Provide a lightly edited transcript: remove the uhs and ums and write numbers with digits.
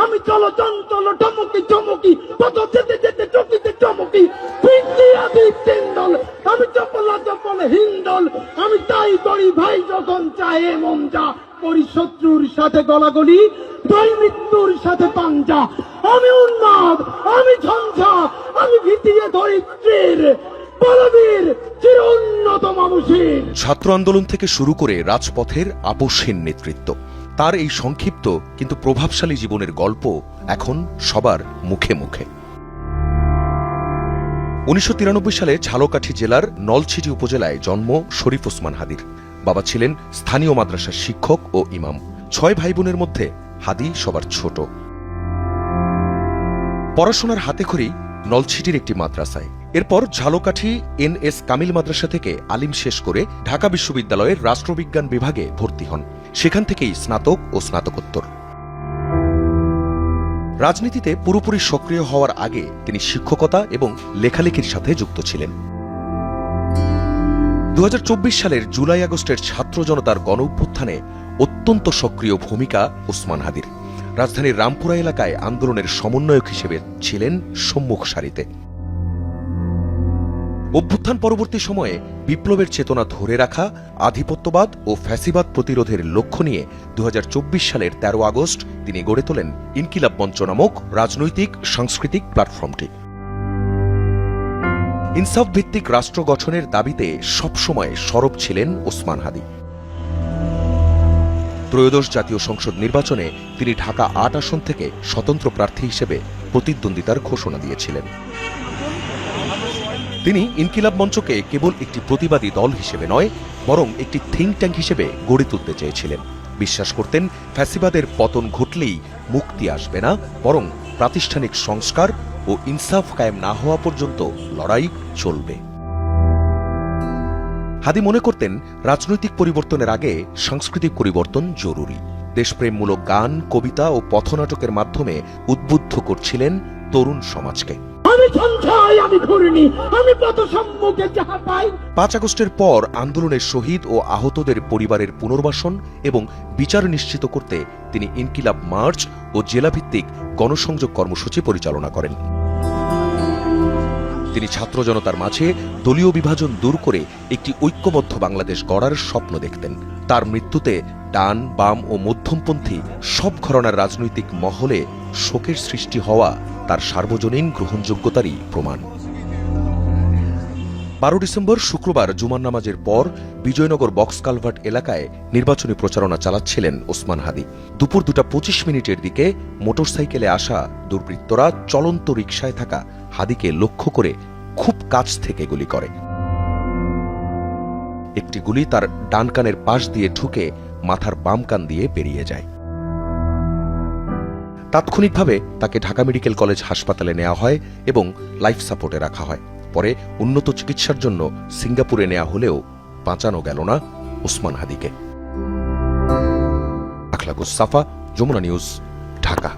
আমি চলো চঞ্চল টমকি চমকি কত যেতে যেতে চকিতে চমকি তিনদল আমি চপলা চপল হিন্দল আমি তাই করি ভাই যখন চাহে মন যা করি শত্রুর সাথে গলাগলি দুই মৃত্যুর সাথে পাঞ্জা আমি উন্মাদ আমি ঝঞ্ঝা আমি ভিতিয়ে ধরিত্রীর বলবীর চির উন্নত মানুষের। ছাত্র আন্দোলন থেকে শুরু করে রাজপথের আপোষহীন নেতৃত্ব, তার এই সংক্ষিপ্ত কিন্তু প্রভাবশালী জীবনের গল্প এখন সবার মুখে মুখে। ১৯৯৩ সালে ঝালকাঠি জেলার নলছিটি উপজেলায় জন্ম শরীফ ওসমান হাদির। বাবা ছিলেন স্থানীয় মাদ্রাসার শিক্ষক ও ইমাম। ৬ ভাই বোনের মধ্যে হাদি সবার ছোট। পড়াশোনার হাতেখড়ি নলছিটির একটি মাদ্রাসায়। এরপর ঝালকাঠি NS কামিল মাদ্রাসা থেকে আলিম শেষ করে ঢাকা বিশ্ববিদ্যালয়ের রাষ্ট্রবিজ্ঞান বিভাগে ভর্তি হন। সেখান থেকেই স্নাতক ও স্নাতকোত্তর। রাজনীতিতে পুরোপুরি সক্রিয় হওয়ার আগে তিনি শিক্ষকতা এবং লেখালেখির সাথে যুক্ত ছিলেন। ২০২৪ সালের জুলাই আগস্টের ছাত্র জনতার গণঅভ্যুত্থানে অত্যন্ত সক্রিয় ভূমিকা ওসমান হাদির। রাজধানীর রামপুরা এলাকায় আন্দোলনের সমন্বয়ক হিসেবে ছিলেন সম্মুখ সারিতে। অভ্যুত্থান পরবর্তী সময়ে বিপ্লবের চেতনা ধরে রাখা, আধিপত্যবাদ ও ফ্যাসিবাদ প্রতিরোধের লক্ষ্য নিয়ে ২০২৪ সালের ১৩ আগস্ট তিনি গড়ে তোলেন ইনকিলাব মঞ্চ নামক রাজনৈতিক সাংস্কৃতিক প্ল্যাটফর্মটি। ইনসাফ ভিত্তিক রাষ্ট্র গঠনের দাবিতে সবসময় সরব ছিলেন ওসমান হাদি। ত্রয়োদশ জাতীয় সংসদ নির্বাচনে তিনি ঢাকা ৮ আসন থেকে স্বতন্ত্র প্রার্থী হিসেবে প্রতিদ্বন্দ্বিতার ঘোষণা দিয়েছিলেন। তিনি ইনকিলাব মঞ্চকে কেবল একটি প্রতিবাদী দল হিসেবে নয়, বরং একটি থিঙ্ক ট্যাঙ্ক হিসেবে গড়ে তুলতে চেয়েছিলেন। বিশ্বাস করতেন ফ্যাসিবাদের পতন ঘটলেই মুক্তি আসবে না, বরং প্রাতিষ্ঠানিক সংস্কার ও ইনসাফ কায়েম না হওয়া পর্যন্ত লড়াই চলবে। হাদি মনে করতেন রাজনৈতিক পরিবর্তনের আগে সাংস্কৃতিক পরিবর্তন জরুরি। দেশপ্রেমমূলক গান, কবিতা ও পথনাটকের মাধ্যমে উদ্বুদ্ধ করছিলেন তরুণ সমাজকে। ৫ আগস্টের পর আন্দোলনের শহীদ ও আহতদের পরিবারের পুনর্বাসন এবং বিচার নিশ্চিত করতে তিনি ইনকিলাব মার্চ ও জেলাভিত্তিক গণসংযোগ কর্মসূচি পরিচালনা করেন। তিনি ছাত্র জনতার মাঝে দলীয় বিভাজন দূর করে একটি ঐক্যবদ্ধ বাংলাদেশ গড়ার স্বপ্ন দেখতেন। তার মৃত্যুতে ডান, বাম ও মধ্যমপন্থী সব ঘরানার রাজনৈতিক মহলে শোকের সৃষ্টি হওয়া তার সার্বজনীন গ্রহণযোগ্যতারই প্রমাণ। ১২ ডিসেম্বর শুক্রবার জুমার নামাজের পর বিজয়নগর বক্স কালভার্ট এলাকায় নির্বাচনী প্রচারণা চালাচ্ছিলেন ওসমান হাদি। দুপুর ২:২৫ দিকে মোটরসাইকেলে আসা দুর্বৃত্তরা চলন্ত রিকশায় থাকা হাদিকে লক্ষ্য করে খুব কাছ থেকে গুলি করে। একটি গুলি তার ডান কানের পাশ দিয়ে ঢুকে মাথার বাম কান দিয়ে বেরিয়ে যায়। তাৎক্ষণিকভাবে তাকে ঢাকা মেডিকেল কলেজ হাসপাতালে নেওয়া হয় এবং লাইফ সাপোর্টে রাখা হয়। পরে উন্নত চিকিৎসার জন্য সিঙ্গাপুরে নেওয়া হলেও বাঁচানো গেল না ওসমান হাদিকে। আখলাকুস সাফা, যমুনা নিউজ, ঢাকা।